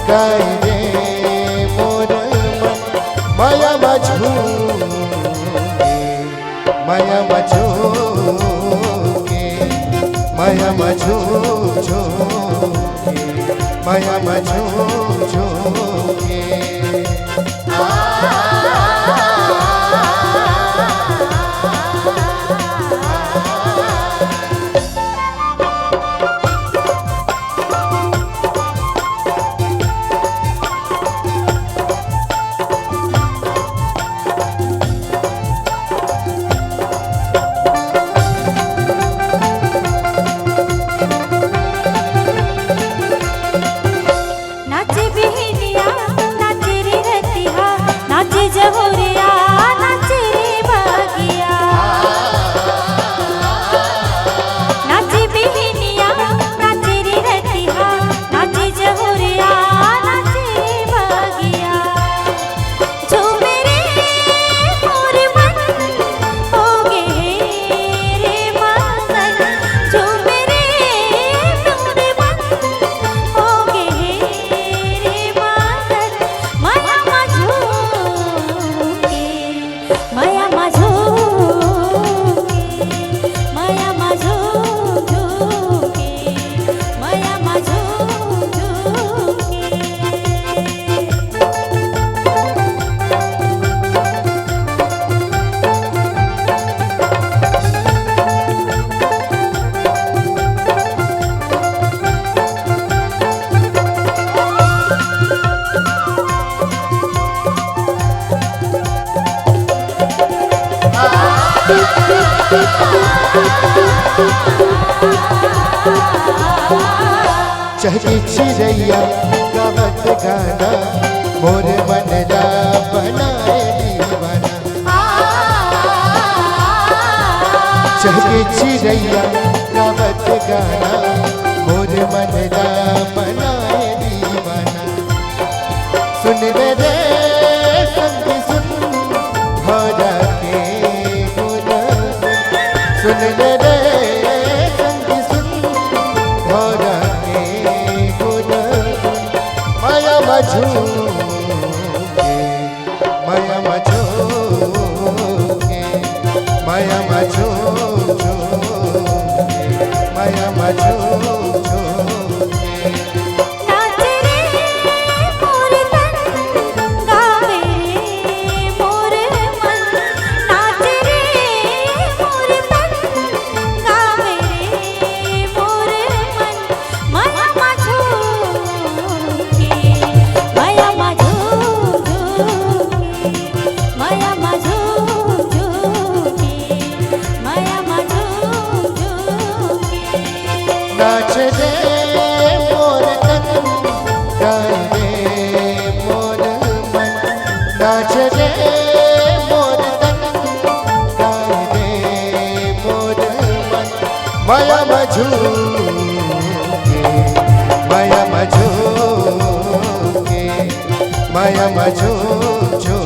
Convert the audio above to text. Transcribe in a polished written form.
गाय रे मोर मन माया मझूके माया मझूके माया मझूके माया मझूके चहकी चिड़ैया गावत गाना मोर मन रा बनाए दीवाना चहकी चिड़ैया गावत गाना मोर मन रा बनाए दीवाना सुन रे रे संगी सुन भरा के गुण सुन रे रे संगी सुन भरा मझूके माया मझूके माया मझूके माया मझूके नाच रे मोर तन गाय रे मोर मन नाच रे मोर तन गाय रे मोर मन माया मझूके माया मझूके माया मझूके